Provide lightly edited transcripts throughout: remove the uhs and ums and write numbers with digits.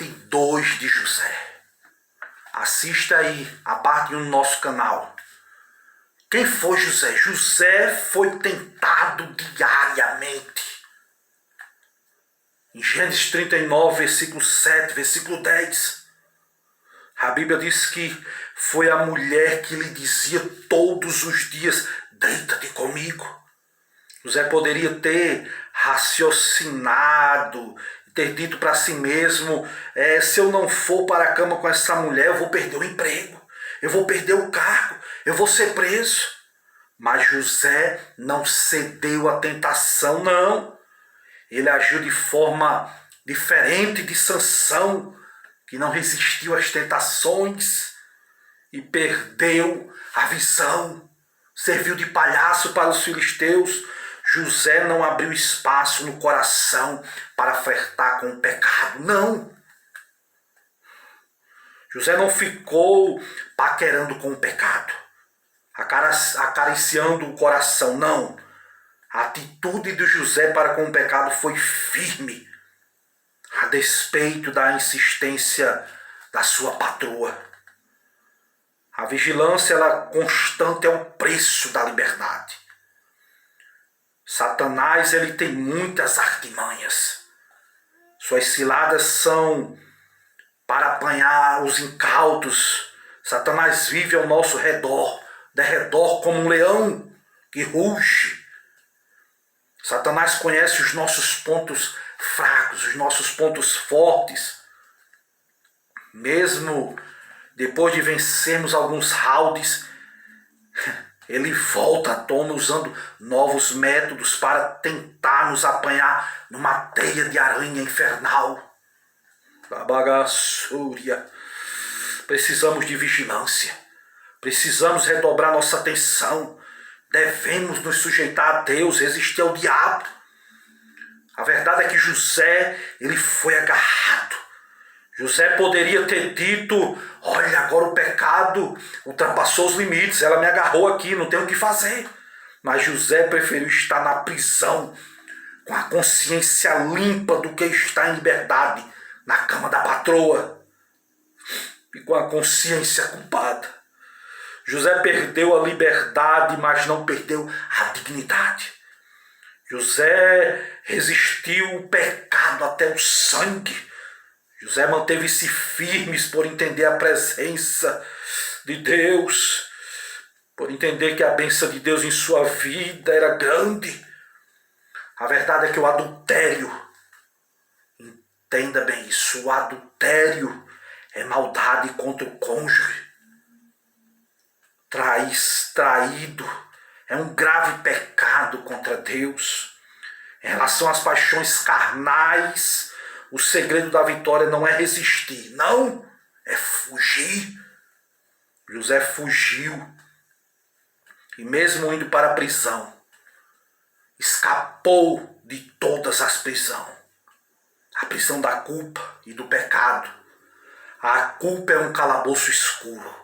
parte 2 de José. Assista aí a parte 1 no nosso canal. Quem foi José? José foi tentado diariamente. Em Gênesis 39, versículo 7, versículo 10, a Bíblia diz que foi a mulher que lhe dizia todos os dias: deita-te comigo. José poderia ter raciocinado, ter dito para si mesmo: se eu não for para a cama com essa mulher, eu vou perder o emprego, eu vou perder o cargo, eu vou ser preso. Mas José não cedeu à tentação, não. Ele agiu de forma diferente de Sansão, que não resistiu às tentações e perdeu a visão. Serviu de palhaço para os filisteus. José não abriu espaço no coração para flertar com o pecado, não. José não ficou paquerando com o pecado, acariciando o coração, não. A atitude de José para com o pecado foi firme, a despeito da insistência da sua patroa. A vigilância constante é o preço da liberdade. Satanás, ele tem muitas artimanhas. Suas ciladas são para apanhar os incautos. Satanás vive ao nosso derredor como um leão que ruge. Satanás conhece os nossos pontos fracos, os nossos pontos fortes. Mesmo depois de vencermos alguns rounds, ele volta à tona usando novos métodos para tentar nos apanhar numa teia de aranha infernal. Bagaçúria. Precisamos de vigilância. Precisamos redobrar nossa atenção. Devemos nos sujeitar a Deus, resistir ao diabo. A verdade é que José, ele foi agarrado. José poderia ter dito: olha, agora o pecado ultrapassou os limites, ela me agarrou aqui, não tenho o que fazer. Mas José preferiu estar na prisão, com a consciência limpa do que estar em liberdade, na cama da patroa, e com a consciência culpada. José perdeu a liberdade, mas não perdeu a dignidade. José resistiu o pecado até o sangue. José manteve-se firme por entender a presença de Deus, por entender que a bênção de Deus em sua vida era grande. A verdade é que o adultério, entenda bem isso, o adultério é maldade contra o cônjuge. Traído é um grave pecado contra Deus. Em relação às paixões carnais, o segredo da vitória não é resistir, não, é fugir. José fugiu e mesmo indo para a prisão, escapou de todas as prisões. A prisão da culpa e do pecado. A culpa é um calabouço escuro.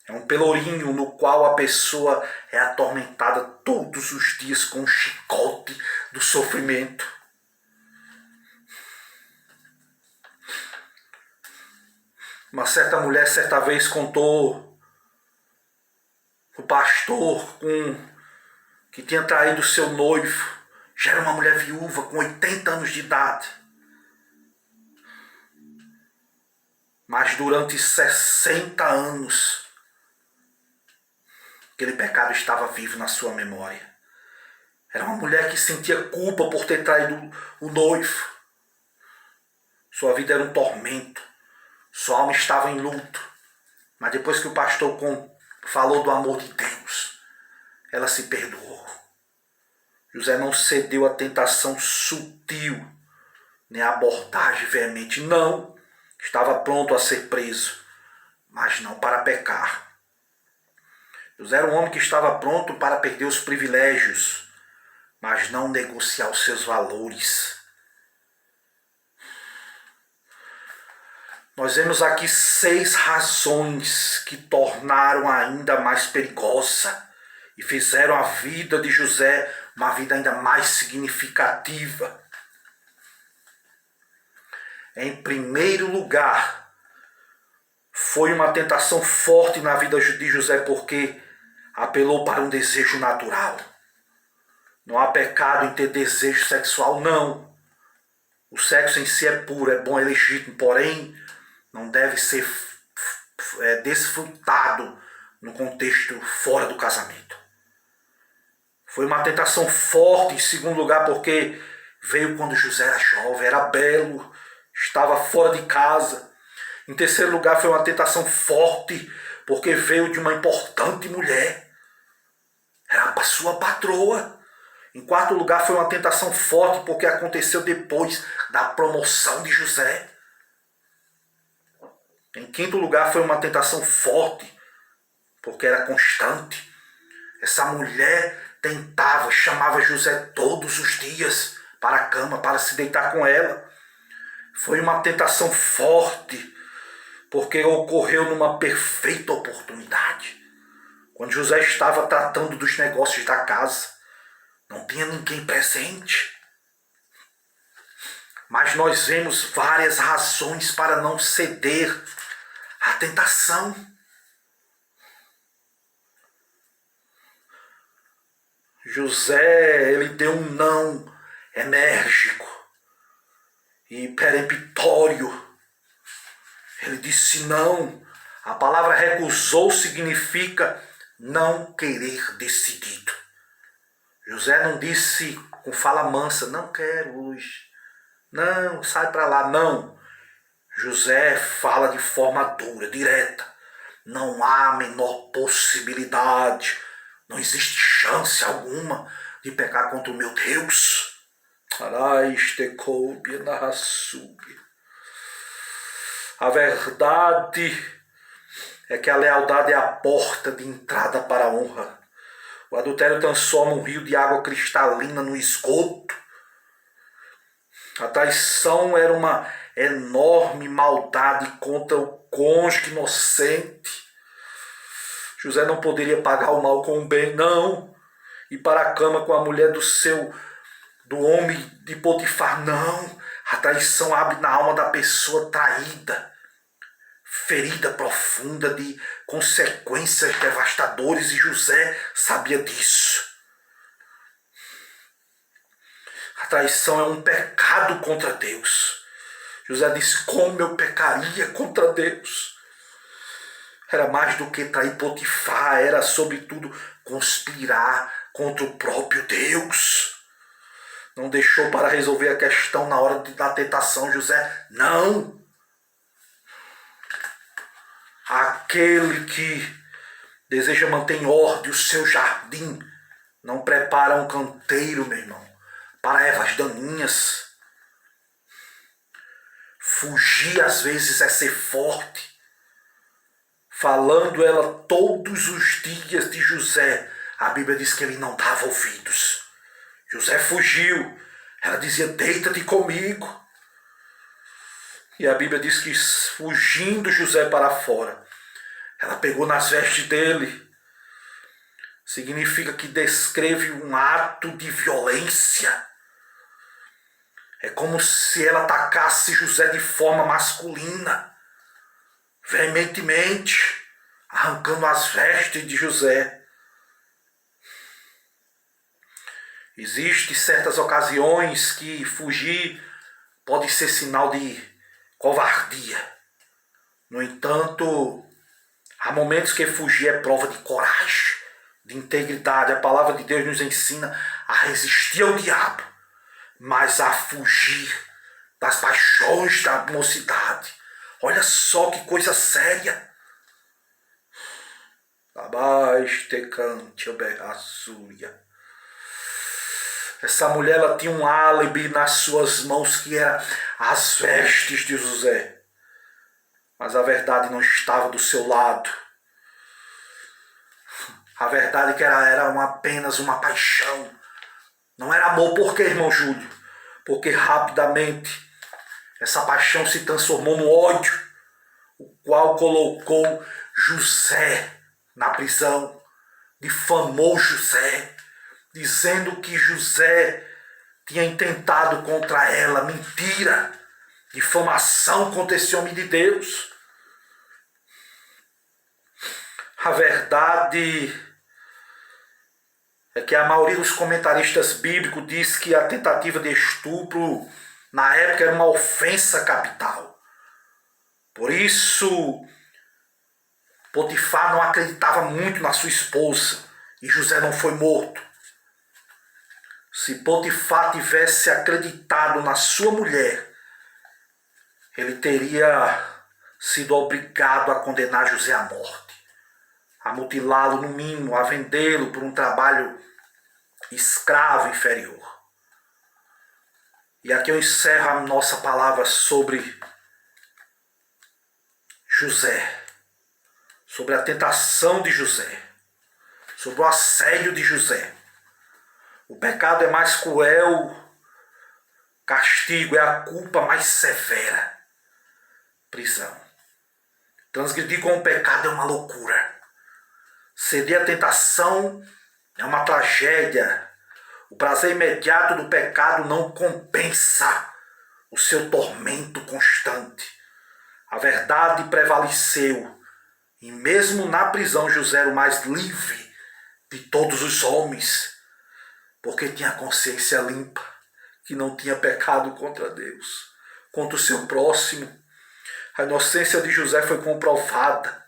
É um pelourinho no qual a pessoa é atormentada todos os dias com o chicote do sofrimento. Uma certa mulher certa vez contou o pastor que tinha traído seu noivo. Já era uma mulher viúva com 80 anos de idade. Mas durante 60 anos, aquele pecado estava vivo na sua memória. Era uma mulher que sentia culpa por ter traído o noivo. Sua vida era um tormento. Sua alma estava em luto. Mas depois que o pastor falou do amor de Deus, ela se perdoou. José não cedeu à tentação sutil, nem à abordagem veemente. Não, estava pronto a ser preso, mas não para pecar. José era um homem que estava pronto para perder os privilégios, mas não negociar os seus valores. Nós vemos aqui 6 razões que tornaram ainda mais perigosa e fizeram a vida de José uma vida ainda mais significativa. Em primeiro lugar, foi uma tentação forte na vida de José porque apelou para um desejo natural. Não há pecado em ter desejo sexual, não. O sexo em si é puro, é bom, é legítimo, porém não deve ser desfrutado no contexto fora do casamento. Foi uma tentação forte, em segundo lugar, porque veio quando José era jovem, era belo, estava fora de casa. Em terceiro lugar, foi uma tentação forte, porque veio de uma importante mulher. Era a sua patroa. Em quarto lugar, foi uma tentação forte, porque aconteceu depois da promoção de José. Em quinto lugar, foi uma tentação forte, porque era constante. Essa mulher tentava, chamava José todos os dias para a cama, para se deitar com ela. Foi uma tentação forte, porque ocorreu numa perfeita oportunidade. Quando José estava tratando dos negócios da casa, não tinha ninguém presente. Mas nós vemos várias razões para não ceder à tentação. José, ele deu um não enérgico e peremptório. Ele disse não. A palavra recusou significa não querer decidido. José não disse com fala mansa, não quero hoje. Não, sai para lá. Não. José fala de forma dura, direta. Não há a menor possibilidade, não existe chance alguma de pecar contra o meu Deus. A verdade é que a lealdade é a porta de entrada para a honra. O adultério transforma um rio de água cristalina no esgoto. A traição era uma enorme maldade contra o cônjuge inocente. José não poderia pagar o mal com o bem, não. Ir para a cama com a mulher do homem de Potifar, não. A traição abre na alma da pessoa traída, ferida profunda de consequências devastadoras, e José sabia disso. A traição é um pecado contra Deus. José disse, como eu pecaria contra Deus? Era mais do que trair Potifar, era sobretudo conspirar contra o próprio Deus. Não deixou para resolver a questão na hora da tentação, José, não. Aquele que deseja manter em ordem o seu jardim, não prepara um canteiro, meu irmão, para ervas daninhas. Fugir às vezes é ser forte. Falando ela todos os dias de José, a Bíblia diz que ele não dava ouvidos. José fugiu. Ela dizia, deita-te comigo. E a Bíblia diz que fugindo José para fora, ela pegou nas vestes dele. Significa que descreve um ato de violência. É como se ela atacasse José de forma masculina, veementemente, arrancando as vestes de José. Existem certas ocasiões que fugir pode ser sinal de covardia. No entanto, há momentos que fugir é prova de coragem, de integridade. A palavra de Deus nos ensina a resistir ao diabo, mas a fugir das paixões da mocidade. Olha só que coisa séria. Essa mulher, ela tinha um álibi nas suas mãos, que era as vestes de José. Mas a verdade não estava do seu lado. A verdade é que ela era apenas uma paixão. Não era amor. Por quê, irmão Júlio? Porque rapidamente essa paixão se transformou no ódio, o qual colocou José na prisão, difamou José, dizendo que José tinha intentado contra ela. Mentira! difamação contra esse homem de Deus. A verdade é que a maioria dos comentaristas bíblicos diz que a tentativa de estupro na época era uma ofensa capital. Por isso, Potifar não acreditava muito na sua esposa e José não foi morto. Se Potifar tivesse acreditado na sua mulher, ele teria sido obrigado a condenar José à morte, a mutilá-lo no mínimo, a vendê-lo por um trabalho escravo inferior. E aqui eu encerro a nossa palavra sobre José, sobre a tentação de José, sobre o assédio de José. O pecado é mais cruel, castigo é a culpa mais severa, prisão. Transgredir com o pecado é uma loucura. Ceder à tentação é uma tragédia. O prazer imediato do pecado não compensa o seu tormento constante. A verdade prevaleceu. E mesmo na prisão José era o mais livre de todos os homens, porque tinha a consciência limpa, que não tinha pecado contra Deus, contra o seu próximo. A inocência de José foi comprovada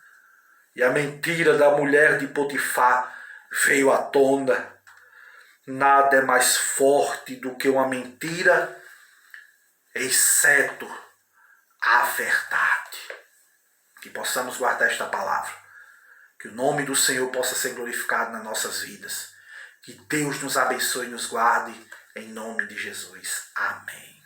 e a mentira da mulher de Potifar veio à tona. Nada é mais forte do que uma mentira, exceto a verdade. Que possamos guardar esta palavra. Que o nome do Senhor possa ser glorificado nas nossas vidas. Que Deus nos abençoe e nos guarde, em nome de Jesus. Amém.